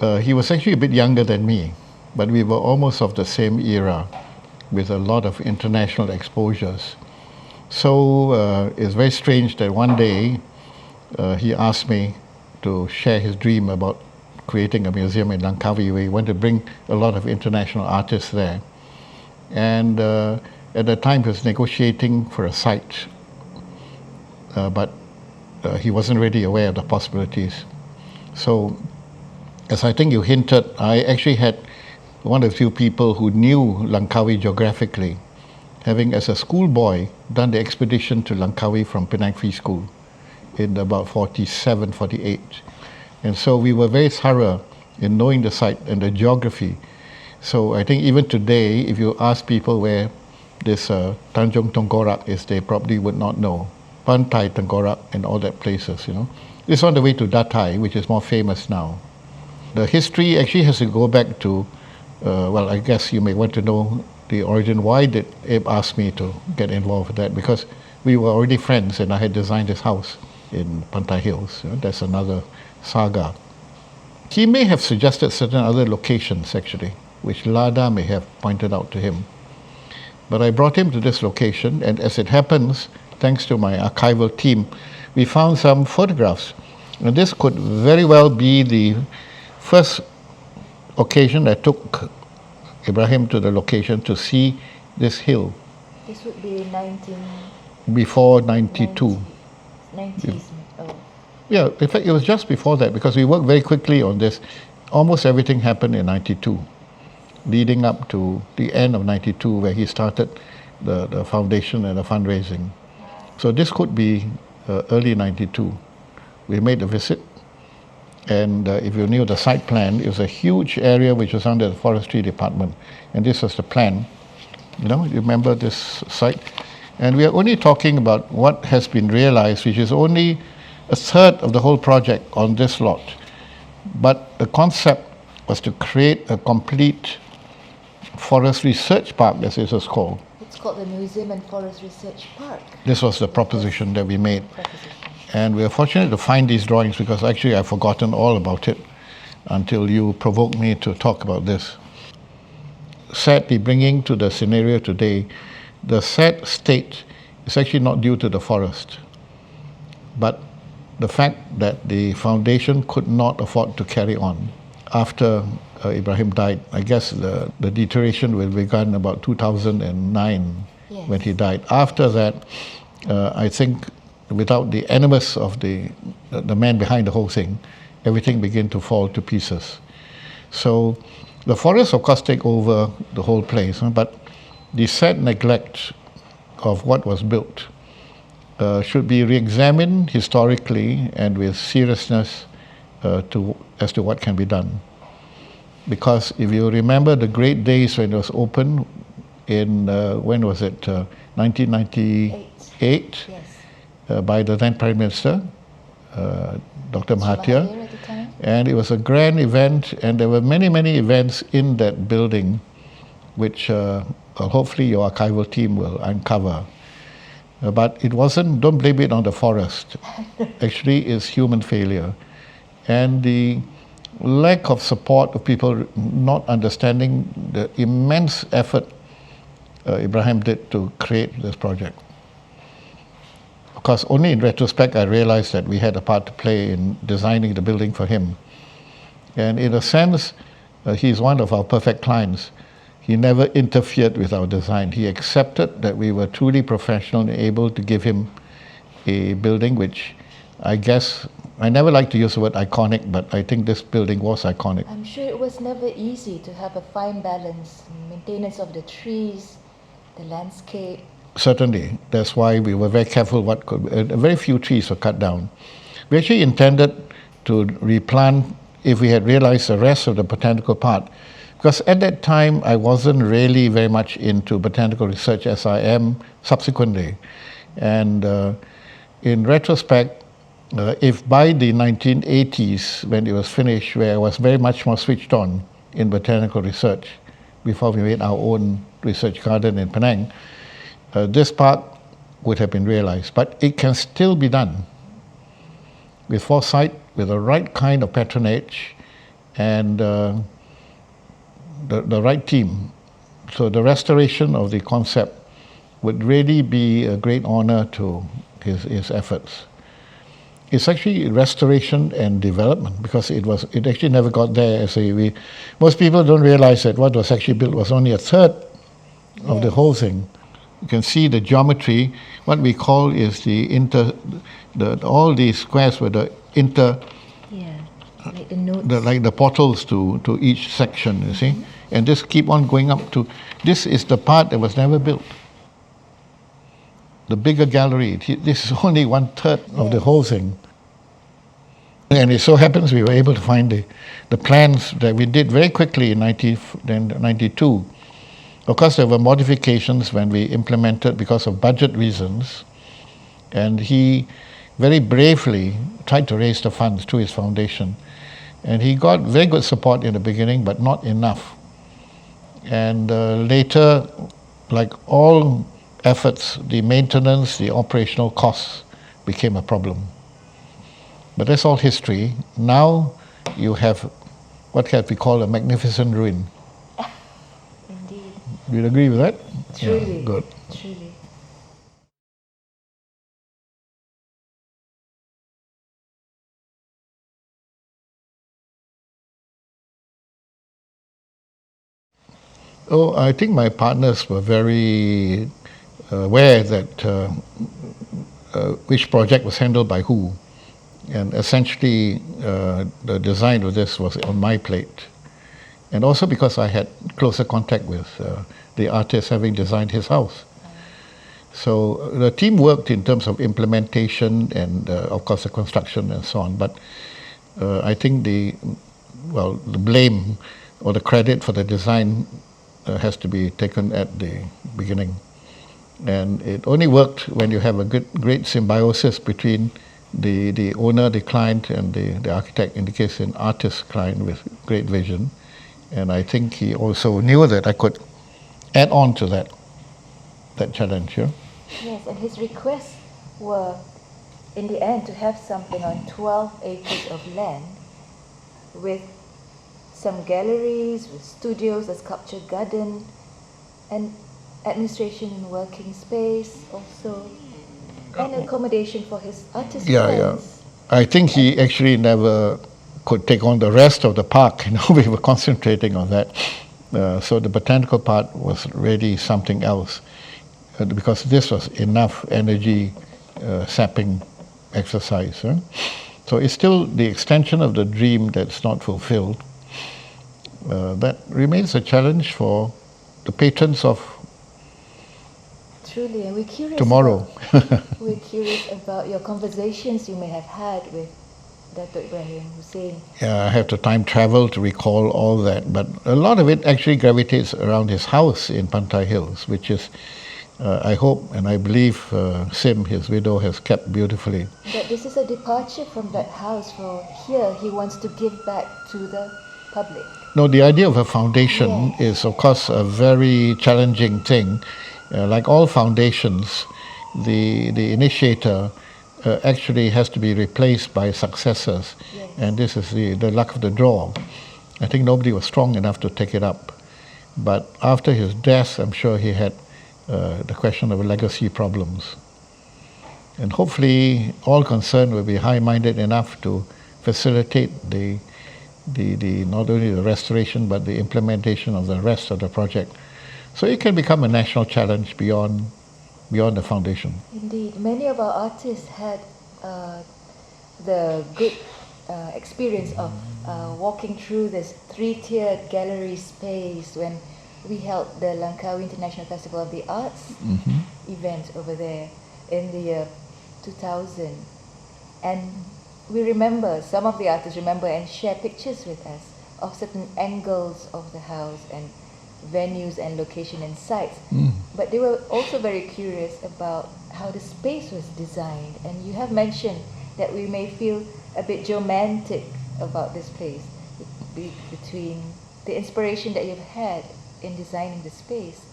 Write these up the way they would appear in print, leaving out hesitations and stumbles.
He was actually a bit younger than me, but we were almost of the same era with a lot of international exposures. So it's very strange that one day he asked me to share his dream about creating a museum in Langkawi where he wanted to bring a lot of international artists there. And at the time he was negotiating for a site, but he wasn't really aware of the possibilities. So, as I think you hinted, I actually had one of the few people who knew Langkawi geographically, having as a schoolboy done the expedition to Langkawi from Penang Free School in about 47, 48. And so we were very thorough in knowing the site and the geography. So I think even today, if you ask people where this Tanjung Tengkorak is, they probably would not know. Pantai Tengkorak and all that places, you know. It's on the way to Datai, which is more famous now. The history actually has to go back to, well, I guess you may want to know the origin. Why did Abe ask me to get involved with that? Because we were already friends and I had designed his house in Pantai Hills. You know, that's another saga. He may have suggested certain other locations actually, which Lada may have pointed out to him. But I brought him to this location, and as it happens, thanks to my archival team, we found some photographs. And this could very well be the first occasion I took Ibrahim to the location to see this hill. This would be before 92. 90s. Oh. Yeah, in fact, it was just before that because we worked very quickly on this. Almost everything happened in 92, leading up to the end of 92 where he started the foundation and the fundraising. So this could be early 92. We made a visit, and if you knew the site plan, it was a huge area which was under the forestry department, and this was the plan. You know, you remember this site? And we are only talking about what has been realized, which is only a third of the whole project on this lot. But the concept was to create a complete forest research park, as it was called. It's called the Museum and Forest Research Park. This was the proposition that we made. And we are fortunate to find these drawings because actually I've forgotten all about it until you provoked me to talk about this. Sadly, bringing to the scenario today, the sad state is actually not due to the forest, but the fact that the foundation could not afford to carry on. After Ibrahim died, I guess the deterioration will begun about 2009 Yes. when he died. After that, I think without the animus of the man behind the whole thing, everything began to fall to pieces. So the forests, of course, take over the whole place, but the sad neglect of what was built should be re-examined historically and with seriousness as to what can be done. Because if you remember the great days when it was open in, when was it, 1998, Yes. By the then Prime Minister, Dr. Mahathir. Mahathir at the time. And it was a grand event, and there were many, many events in that building, which hopefully your archival team will uncover. But it wasn't, don't blame it on the forest. Actually, it's human failure. And the lack of support of people not understanding the immense effort Ibrahim did to create this project. Of course, only in retrospect I realized that we had a part to play in designing the building for him. And in a sense, he's one of our perfect clients. He never interfered with our design. He accepted that we were truly professional and able to give him a building which I guess, I never like to use the word iconic, but I think this building was iconic. I'm sure it was never easy to have a fine balance, maintenance of the trees, the landscape. Certainly, that's why we were very careful what could, very few trees were cut down. We actually intended to replant if we had realized the rest of the botanical part. Because at that time, I wasn't really very much into botanical research as I am subsequently. And in retrospect, if by the 1980s, when it was finished, where I was very much more switched on in botanical research, before we made our own research garden in Penang, this park would have been realized. But it can still be done with foresight, with the right kind of patronage, and the right team. So the restoration of the concept would really be a great honor to his efforts. It's actually restoration and development, because it actually never got there. Most people don't realize that what was actually built was only a third of the whole thing. You can see the geometry. What we call is all these squares were the like the notes. like the portals to each section, you see. And this keep on going up to, this is the part that was never built. The bigger gallery, this is only 1/3 of the whole thing. And it so happens we were able to find the plans that we did very quickly in 92. Of course, there were modifications when we implemented because of budget reasons. And he very bravely tried to raise the funds to his foundation. And he got very good support in the beginning, but not enough. And later, like all efforts, the maintenance, the operational costs became a problem. But that's all history. Now you have what can we call a magnificent ruin. Indeed. Do you agree with that? Truly. Yeah, good. Truly. Oh, I think my partners were very aware that which project was handled by who. And essentially, the design of this was on my plate. And also because I had closer contact with the artist having designed his house. So the team worked in terms of implementation and, of course, the construction and so on. But I think the blame or the credit for the design has to be taken at the beginning. And it only worked when you have a great symbiosis between the owner, the client, and the architect, in the case an artist-client with great vision. And I think he also knew that I could add on to that challenge. Yeah? Yes, and his requests were, in the end, to have something on 12 acres of land with some galleries, with studios, a sculpture garden, and administration and working space also, and accommodation for his artist friends. I think he actually never could take on the rest of the park. We were concentrating on that. So the botanical part was really something else, because this was enough energy sapping exercise. So it's still the extension of the dream that's not fulfilled. That remains a challenge for the patrons of Truly, and we're curious tomorrow. We're curious about your conversations you may have had with Dato' Ibrahim Hussein. Yeah, I have to time travel to recall all that, but a lot of it actually gravitates around his house in Pantai Hills, which is, I hope and I believe Sim, his widow, has kept beautifully. But this is a departure from that house, for here he wants to give back to the public. No, the idea of a foundation is, of course, a very challenging thing. Like all foundations, the initiator actually has to be replaced by successors. Yes. And this is the luck of the draw. I think nobody was strong enough to take it up. But after his death, I'm sure he had the question of legacy problems. And hopefully all concerned will be high-minded enough to facilitate the not only the restoration but the implementation of the rest of the project. So it can become a national challenge beyond the foundation. Indeed, many of our artists had the good experience of walking through this 3-tiered gallery space when we held the Langkawi International Festival of the Arts event over there in the year 2000. And we remember, some of the artists remember and share pictures with us of certain angles of the house and venues and location and sites. But they were also very curious about how the space was designed. And you have mentioned that we may feel a bit romantic about this place, between the inspiration that you've had in designing the space.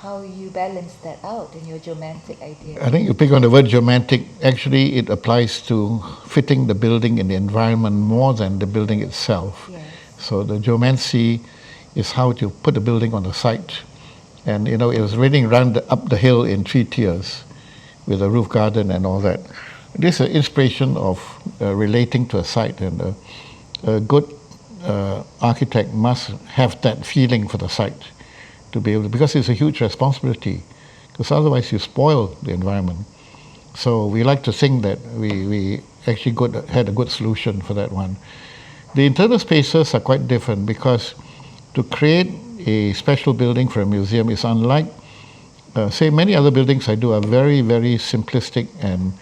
how you balance that out in your geomantic idea. I think you pick on the word geomantic. Actually, it applies to fitting the building in the environment more than the building itself. Yes. So the geomancy is how to put the building on the site. And it was running up the hill in 3 tiers with a roof garden and all that. This is an inspiration of relating to a site, and a good architect must have that feeling for the site to be able to, because it's a huge responsibility, because otherwise you spoil the environment. So we like to think that we actually had a good solution for that one. The internal spaces are quite different, because to create a special building for a museum is unlike, say, many other buildings I do are very, very simplistic, and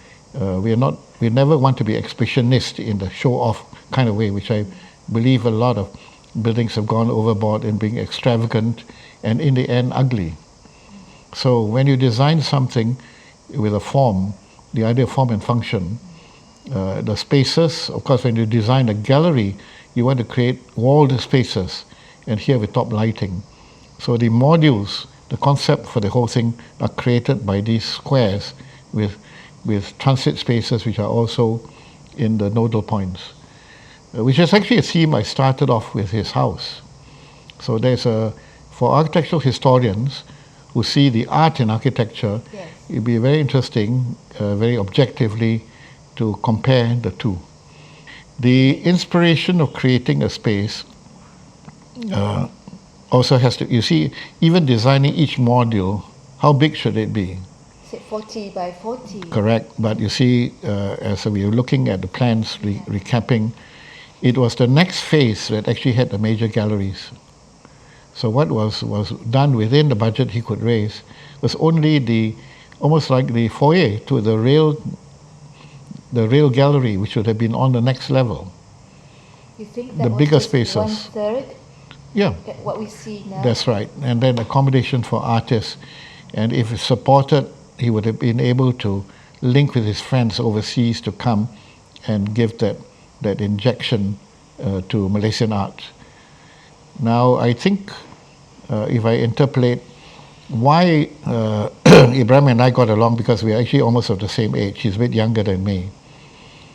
we never want to be exhibitionist in the show-off kind of way, which I believe a lot of buildings have gone overboard in being extravagant and in the end ugly. So when you design something with a form, the idea of form and function, the spaces, of course, when you design a gallery, you want to create walled spaces, and here with top lighting. So the modules, the concept for the whole thing, are created by these squares with transit spaces which are also in the nodal points, which is actually a theme I started off with his house. So for architectural historians who see the art in architecture, Yes. it'd be very interesting, very objectively, to compare the two. The inspiration of creating a space also has to, you see, even designing each module, how big should it be? Is it 40 by 40? Correct, but you see, as we were looking at the plans, recapping, it was the next phase that actually had the major galleries. So what was done within the budget he could raise was only almost like the foyer to the rail gallery, which would have been on the next level. You think that The was bigger just spaces. 1/3 Yeah, what we see now? that's right. And then accommodation for artists. And if it's supported, he would have been able to link with his friends overseas to come and give that injection to Malaysian art. Now, I think if I interpolate why Ibrahim and I got along, because we're actually almost of the same age. He's a bit younger than me.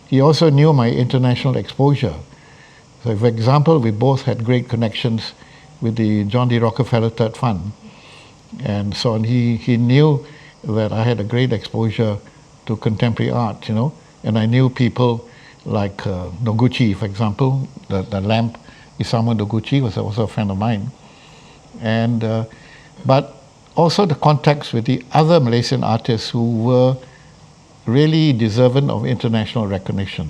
He also knew my international exposure. So, for example, we both had great connections with the John D. Rockefeller Third Fund. And so on. He knew that I had a great exposure to contemporary art, and I knew people like Noguchi, for example. The lamp, Isamu Noguchi, was also a friend of mine. And but also the contacts with the other Malaysian artists who were really deserving of international recognition,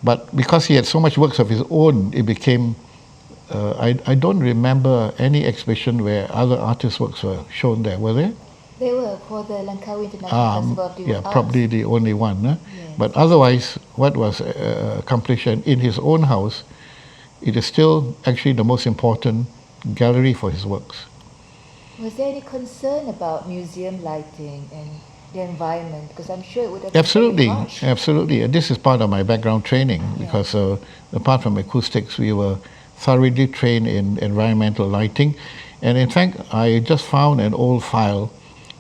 But because he had so much works of his own, it became, I don't remember any exhibition where other artists' works were shown there, were there? They were for the Langkawi International Festival of the Yeah, Arts. probably the only one. Yes. But otherwise, what was accomplished in his own house, it is still actually the most important gallery for his works. Was there any concern about museum lighting and the environment? Because I'm sure it would have Absolutely, been very harsh. absolutely. And this is part of my background training, because apart from acoustics, we were thoroughly trained in environmental lighting. And in fact, I just found an old file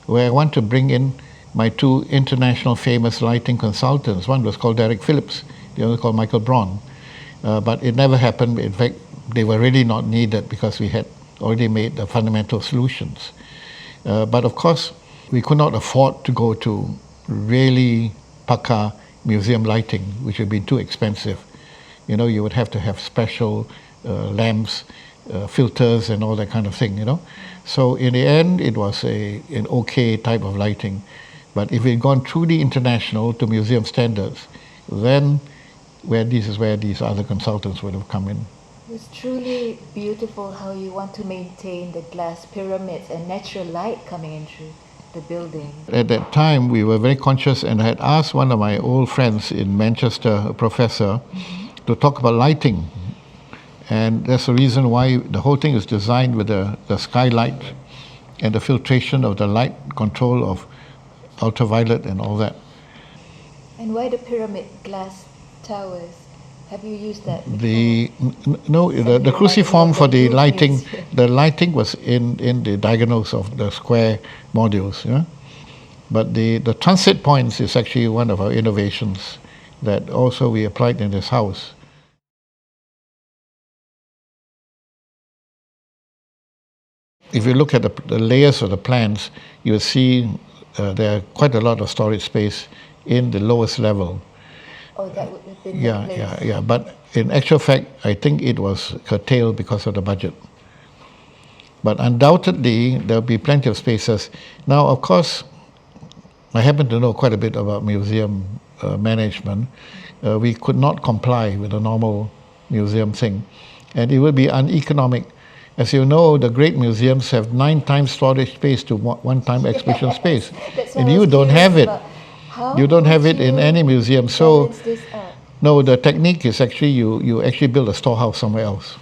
where I want to bring in my 2 international famous lighting consultants. One was called Derek Phillips, the other called Michael Braun. But it never happened. In fact, they were really not needed because we had already made the fundamental solutions. But of course, we could not afford to go to really pakar museum lighting, which would be too expensive. You would have to have special lamps, filters, and all that kind of thing. So in the end, it was an okay type of lighting. But if we'd gone truly international to museum standards, then this is where these other consultants would have come in. It's truly beautiful how you want to maintain the glass pyramids and natural light coming in through the building. At that time, we were very conscious, and I had asked one of my old friends in Manchester, a professor, to talk about lighting. And that's the reason why the whole thing is designed with the skylight and the filtration of the light, control of ultraviolet and all that. And why the pyramid glass towers? Have you used that? No, the cruciform for the lighting, the lighting was in the diagonals of the square modules. Yeah? But the transit points is actually one of our innovations that also we applied in this house. If you look at the layers of the plans, you will see there are quite a lot of storage space in the lowest level. Oh, that would have been the place. Yeah. But in actual fact, I think it was curtailed because of the budget. But undoubtedly, there will be plenty of spaces. Now, of course, I happen to know quite a bit about museum management. We could not comply with the normal museum thing, and it would be uneconomic. As you know, the great museums have 9 times storage space to 1 time exhibition space, and you don't have it. You don't have it in any museum. So, no, the technique is actually you actually build a storehouse somewhere else.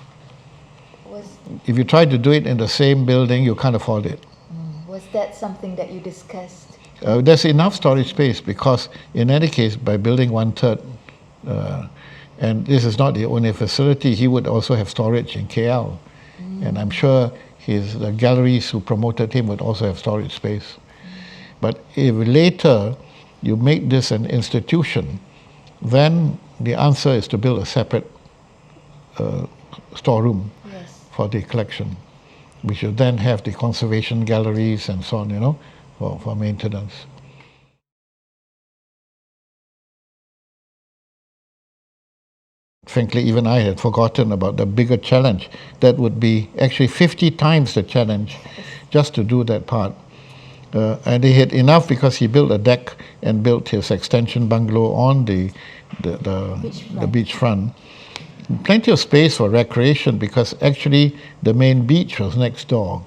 If you try to do it in the same building, you can't afford it. Was that something that you discussed? There's enough storage space because, in any case, by building 1/3, and this is not the only facility, he would also have storage in KL. And I'm sure the galleries who promoted him would also have storage space. But if later you make this an institution, then the answer is to build a separate storeroom for the collection. We should then have the conservation galleries and so on, for maintenance. Frankly, even I had forgotten about the bigger challenge. That would be actually 50 times the challenge just to do that part. And he had enough because he built a deck and built his extension bungalow on the beachfront. Plenty of space for recreation because actually the main beach was next door.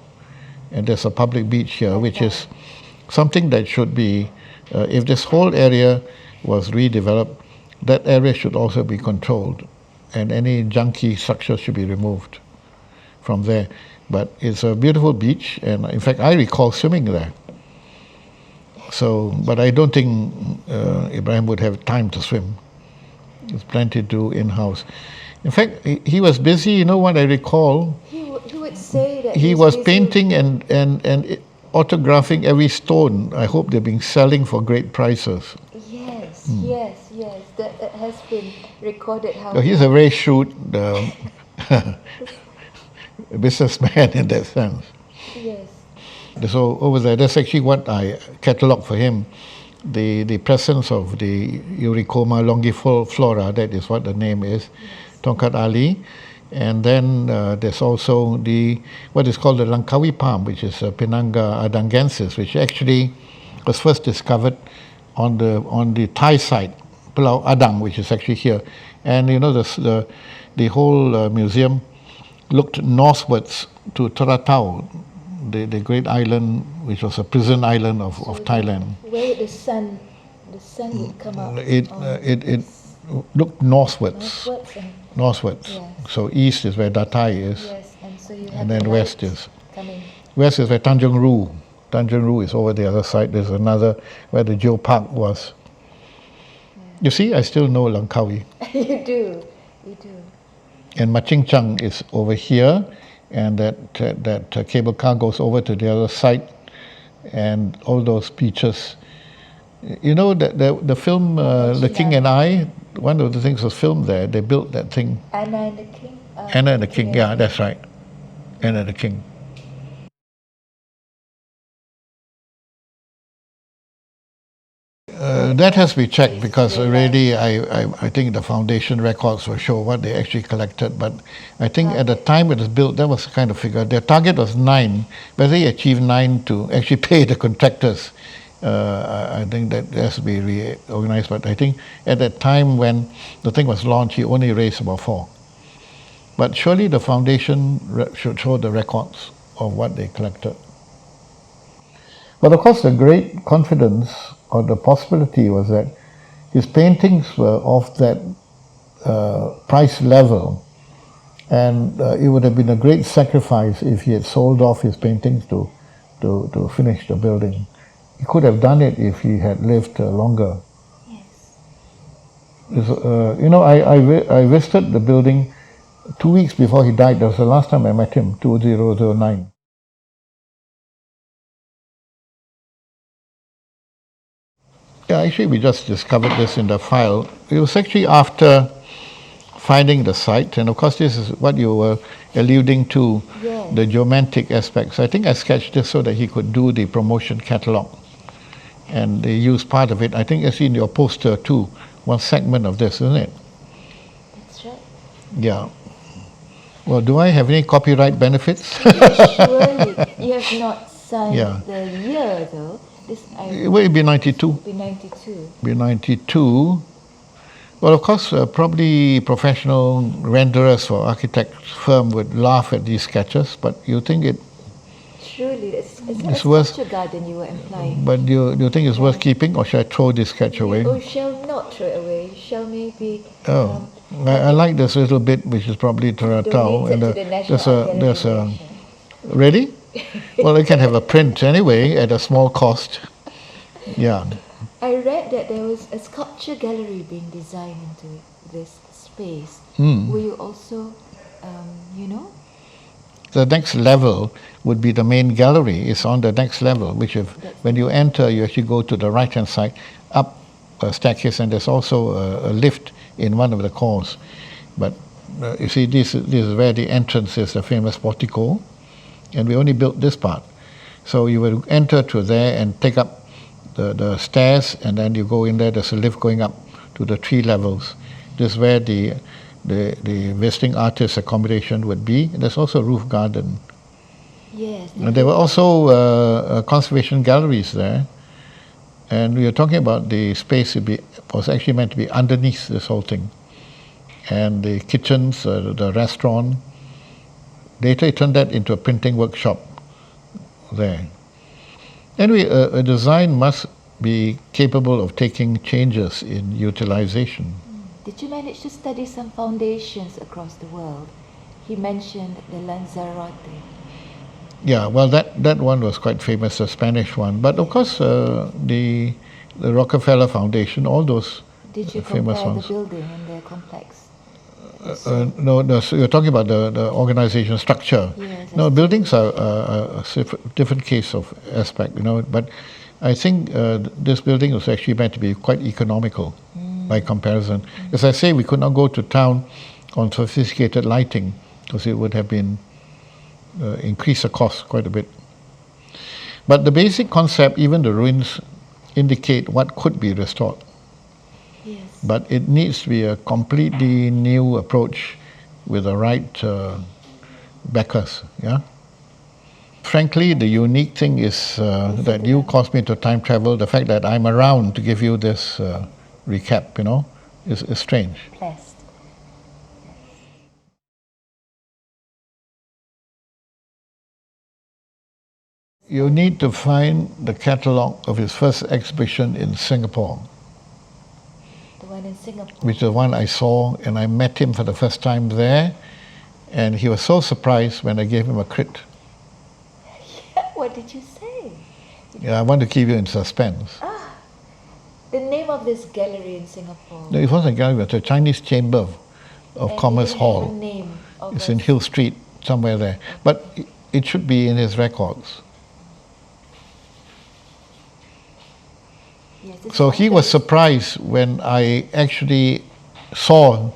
And there's a public beach here, which is something that should be, if this whole area was redeveloped, that area should also be controlled, and any junky structures should be removed from there. But it's a beautiful beach, and in fact, I recall swimming there. So, but I don't think Ibrahim would have time to swim. There's plenty to do in-house. In fact, he was busy. You know what I recall? He would say that he was painting and autographing every stone. I hope they're being selling for great prices. Yes. That has been recorded. He's a very shrewd businessman in that sense. Yes. So over there, that's actually what I catalogued for him. The presence of the Eurycoma longiflora, that is what the name is, Tongkat Ali. And then there's also what is called the Langkawi palm, which is Pinanga adangensis, which actually was first discovered on the Thai side, Pulau Adang, which is actually here. And the whole museum looked northwards to Taratau, the great island, which was a prison island of Thailand. Where the sun would come out. It looked northwards. Northwards. Yes. So east is where Datai is. Yes, and then west is where Tanjung Ru. Tanjung Ru is over the other side. There's another where the Geo Park was. You see, I still know Langkawi. You do. And Machingchang is over here, and that cable car goes over to the other side, and all those beaches. You know the film The King and I. One of the things was filmed there. They built that thing. Anna and the King. Anna and the King. Yeah, that's right. Anna and the King. That has to be checked because already I think the foundation records will show what they actually collected. But I think at the time it was built, that was the kind of figure. Their target was 9, but they achieved 9 to actually pay the contractors. I think that has to be reorganized. But I think at that time when the thing was launched, he only raised about 4. But surely the foundation should show the records of what they collected. But of course, the great confidence or the possibility was that his paintings were of that price level, and it would have been a great sacrifice if he had sold off his paintings to finish the building. He could have done it if he had lived longer. Yes. I visited the building 2 weeks before he died. That was the last time I met him, 2009. Yeah, actually, we just discovered this in the file. It was actually after finding the site, and of course, this is what you were alluding to, Yes. the geometric aspects. I think I sketched this so that he could do the promotion catalog, and they used part of it. I think it's in your poster too, one segment of this, isn't it? That's right. Yeah. Well, do I have any copyright benefits? Surely you have not signed Yeah. the year though. This It will be 92. be 92. Be 92. Well, of course, probably professional renderers or architect firm would laugh at these sketches, but you think it, Surely it's not It's a worth- sculpture garden you were implying. but do you think it's worth keeping, or should I throw this sketch away? You shall not throw it away. You shall maybe Oh, I like this little bit, which is probably Taratau. donate it to the National there's a, Art Gallery there's a, Foundation. ready? Well, it can have a print anyway at a small cost. Yeah. I read that there was a sculpture gallery being designed into this space. Hmm. Were you also, you know? The next level would be the main gallery. It's on the next level, which when you enter, you actually go to the right-hand side, up a staircase, and there's also a lift in one of the cores. But you see, this is where the entrance is, the famous portico, and we only built this part. So you will enter through there and take up the stairs, and then you go in there. There's a lift going up to the 3 levels. This is where the visiting artist accommodation would be. And there's also a roof garden. Yes. And there were also conservation galleries there. And we were talking about the space was actually meant to be underneath this whole thing. And the kitchens, the restaurant. Later it turned that into a printing workshop there. Anyway, a design must be capable of taking changes in utilization. Did you manage to study some foundations across the world? He mentioned the Lanzarote. Yeah, well, that one was quite famous, the Spanish one. But of course, the Rockefeller Foundation, all those Did you famous compare ones. the building and their complex? No, so you're talking about the organization structure. Yes, No, buildings are a different case of aspect, But I think this building was actually meant to be quite economical by comparison. As I say, we could not go to town on sophisticated lighting because it would have been increase the cost quite a bit. But the basic concept, even the ruins, indicate what could be restored. Yes. But it needs to be a completely new approach with the right backers. Yeah. Frankly, the unique thing is that you caused me to time travel. The fact that I'm around to give you this recap, is strange. Blessed. You need to find the catalogue of his first exhibition in Singapore, The one in Singapore. which is the one I saw, and I met him for the first time there, and he was so surprised when I gave him a crit. What did you say? Yeah, I want to keep you in suspense. The name of this gallery in Singapore. No, it wasn't a gallery, it was a Chinese Chamber of And Commerce you didn't have Hall. a name of It's a- in Hill Street, somewhere there. But it should be in his records. Yes, this So is he was surprised when I actually saw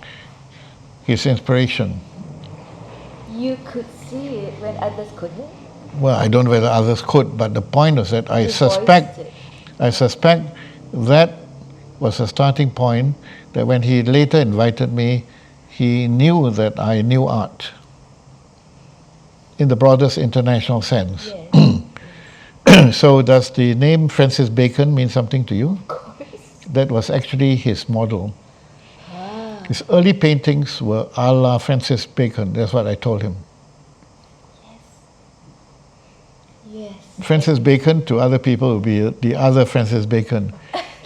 his inspiration. You could see it when others couldn't. Well, I don't know whether others could, but the point is that I You suspect voiced it. that was a starting point, that when he later invited me, he knew that I knew art in the broadest international sense. Yes, So does the name Francis Bacon mean something to you? of course. That was actually his model. Ah, His early paintings were a la Francis Bacon. That's what I told him. yes. Francis Bacon to other people would be the other Francis Bacon.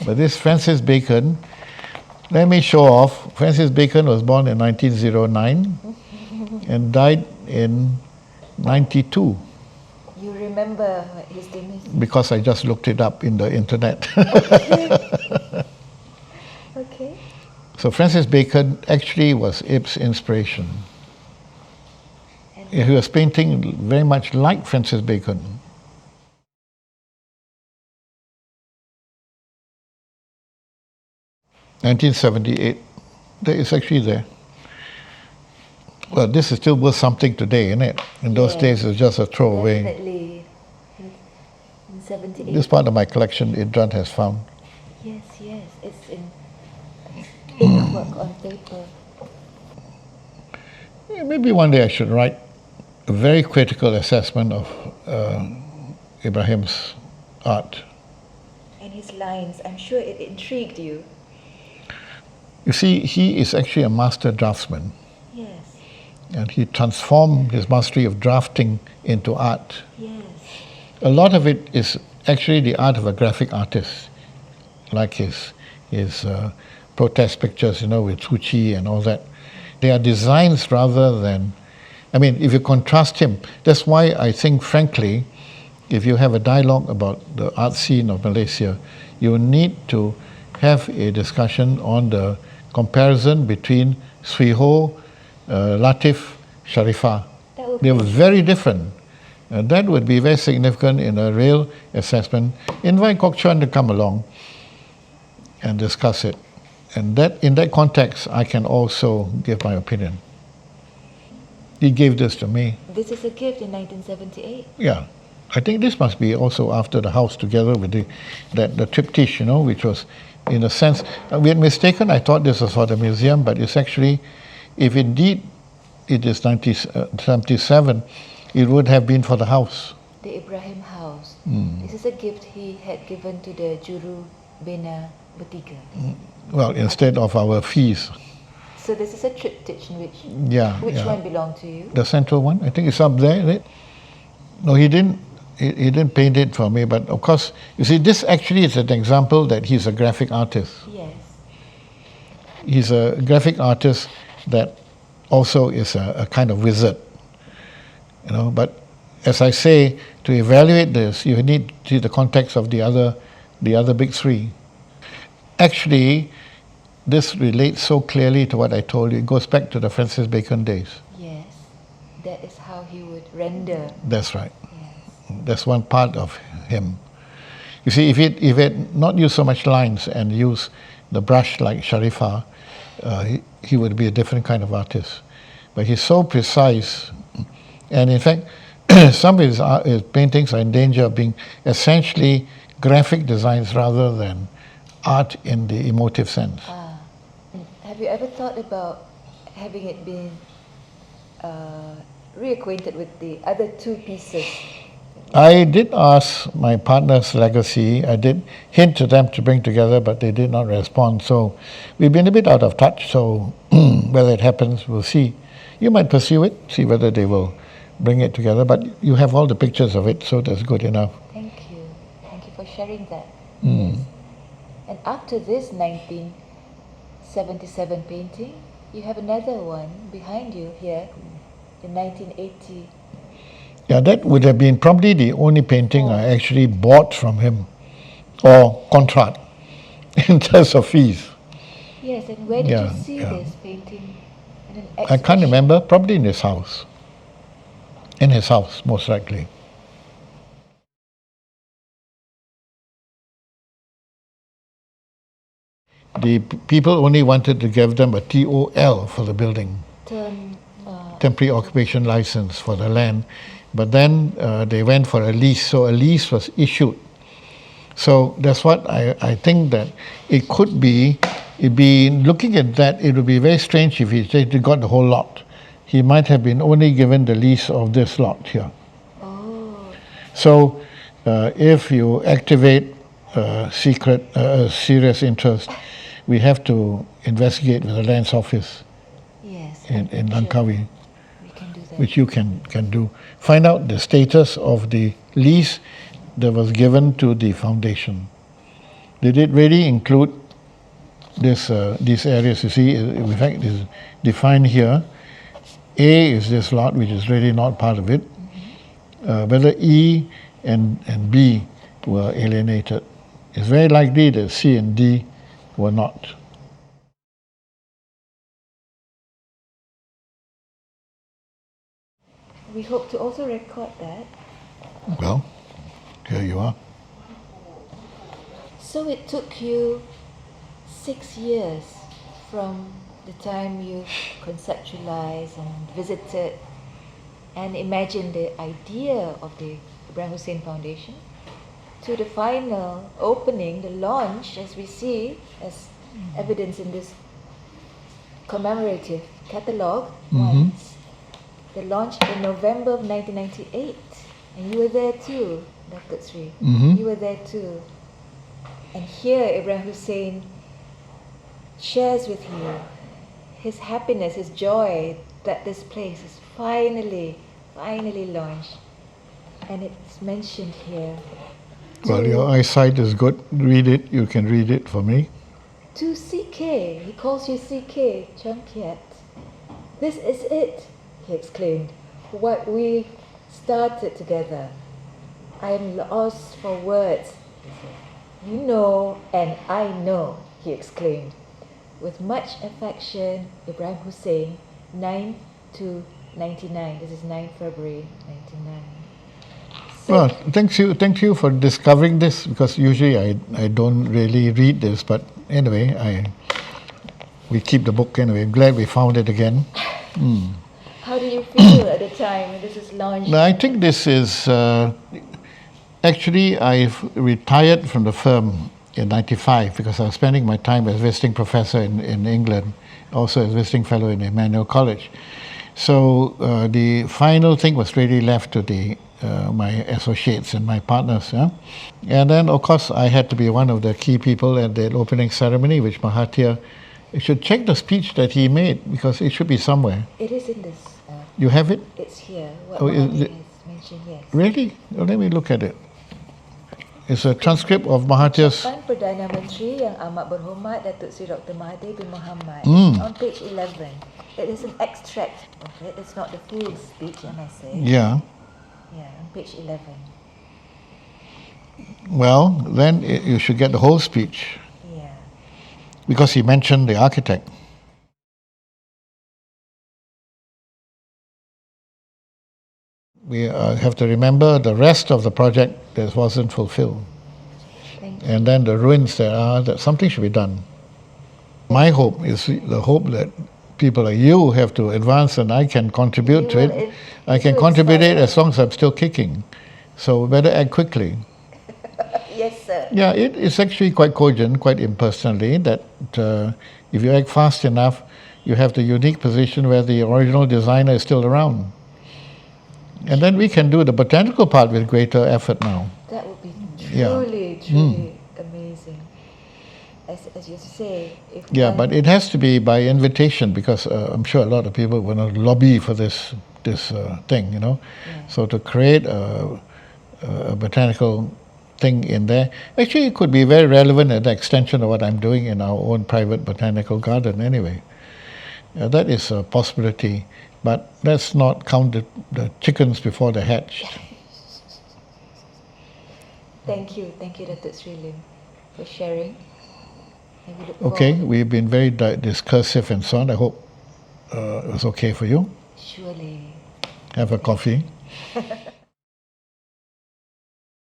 But this Francis Bacon, let me show off. Francis Bacon was born in 1909 and died in 92, You remember what his name is? because I just looked it up in the internet. Okay. So Francis Bacon actually was Ibsen's inspiration. And He was painting very much like Francis Bacon. (1978). It's actually there. Well, this is still worth something today, isn't it? In those days, it was just a throwaway. definitely in 78. This part of my collection, Idran has found. Yes, it's in paperwork on paper. Yeah, maybe one day I should write a very critical assessment of Ibrahim's art. And his lines, I'm sure it intrigued you. You see, he is actually a master draftsman, Yes, and he transformed his mastery of drafting into art. yes. A lot of it is actually the art of a graphic artist, like his protest pictures, with Tzu Chi and all that. They are designs rather than, if you contrast him, that's why I think, frankly, if you have a dialogue about the art scene of Malaysia, you need to have a discussion on the comparison between Sui Ho, Latif, Sharifah. They were very different. That would be very significant in a real assessment. Invite Kok Chuan to come along and discuss it. And that, in that context, I can also give my opinion. He gave this to me. This is a gift in 1978. Yeah. I think this must be also after the house together with the triptych, which was, in a sense, we had mistaken. I thought this was for the museum, but it's actually, if indeed it is 1977, it would have been for the house. The Ibrahim house. This is a gift he had given to the Juru Bina Bertiga. Well, instead of our fees. So this is a triptych which one belonged to you? The central one, I think it's up there, is it? No, he didn't. He didn't paint it for me, but of course, you see, this actually is an example that he's a graphic artist. Yes. He's a graphic artist that also is a kind of wizard, But as I say, to evaluate this, you need to see the context of the other big three. Actually, this relates so clearly to what I told you. It goes back to the Francis Bacon days. Yes, that is how he would render. That's right. Yes. That's one part of him. You see, if he had not used so much lines and used the brush like Sharifah, he would be a different kind of artist. But he's so precise, and in fact, some of his paintings are in danger of being essentially graphic designs rather than art in the emotive sense. Have you ever thought about having it been reacquainted with the other two pieces? I did ask my partner's legacy. I did hint to them to bring together, but they did not respond. So we've been a bit out of touch. So whether it happens, we'll see. You might pursue it, see whether they will bring it together. But you have all the pictures of it, so that's good enough. Thank you. Thank you for sharing that. Mm. And after this 1977 painting, you have another one behind you here, the 1980. Yeah, that would have been probably the only painting I actually bought from him, or contract, in terms of fees. Yes, and where did you see this painting? In an I can't remember, probably in his house. In his house, most likely. The people only wanted to give them a TOL for the building, temporary occupation license for the land. But then they went for a lease, so a lease was issued. So that's what I think that it could be. Looking at that, it would be very strange if he got the whole lot. He might have been only given the lease of this lot here. Oh. So if you activate serious interest, we have to investigate with the Lands Office in Langkawi, which you can do. Find out the status of the lease that was given to the foundation. Did it really include these areas? You see, in fact, is defined here. A is this lot, which is really not part of it. Whether E and B were alienated. It's very likely that C and D were not. We hope to also record that. Well, here you are. So it took you 6 years from the time you conceptualized and visited and imagined the idea of the Ibrahim Hussein Foundation to the final opening, the launch, as we see, as evidence in this commemorative catalogue once. The launch in November of 1998, and you were there too, Dr. Sri. You were there too. And here Ibrahim Hussein shares with you his happiness, his joy that this place is finally launched. And it's mentioned here. Well, your eyesight is good. Read it. You can read it for me. To CK, he calls you CK, Chong Kiat. This is it, he exclaimed. What we started together. I am lost for words, he said. You know and I know, he exclaimed. With much affection, Ibrahim Hussein, 9 to 99. This is 9 February 99. Well, thank you for discovering this, because usually I don't really read this, but anyway, we keep the book anyway. I'm glad we found it again. How do you feel at the time when this is launched? I think this is, actually I've retired from the firm in 95 because I was spending my time as visiting professor in England, also as visiting fellow in Emmanuel College. So the final thing was really left to my associates and my partners. Yeah? And then, of course, I had to be one of the key people at the opening ceremony, which Mahathir, you should check the speech that he made, because it should be somewhere. It is in this. You have it? It's here. What Oh, Mahathir has mentioned, yes. Really? Well, let me look at it. It's a transcript of Mahathir's... Ucapan Perdana Menteri yang amat berhormat Datuk Seri Dr. Mahathir bin Mohamad. On page 11. It is an extract of it. It's not the full speech, I must say. Yeah. Yeah, on page 11. Well, then you should get the whole speech, Yeah. because he mentioned the architect. We have to remember the rest of the project that wasn't fulfilled. Thank you. And then the ruins there are, that something should be done. My hope is the hope that people like you have to advance, and I can contribute to it. I can contribute it as long as I'm still kicking. So we better act quickly. Yes, sir. Yeah, it is actually quite cogent, quite impersonally, that if you act fast enough, you have the unique position where the original designer is still around. And then we can do the botanical part with greater effort now. That would be Yeah. truly amazing. As you say, if Yeah, but it has to be by invitation, because I'm sure a lot of people want to lobby for this thing, you know. Yeah. So to create a botanical thing in there, actually it could be very relevant at the extension of what I'm doing in our own private botanical garden anyway. That is a possibility, but let's not count the chickens before they're hatched. Thank you, Datuk Sri Lim, for sharing. And we look Okay, forward. we've been very discursive and so on. I hope it was okay for you. Surely. Have a coffee.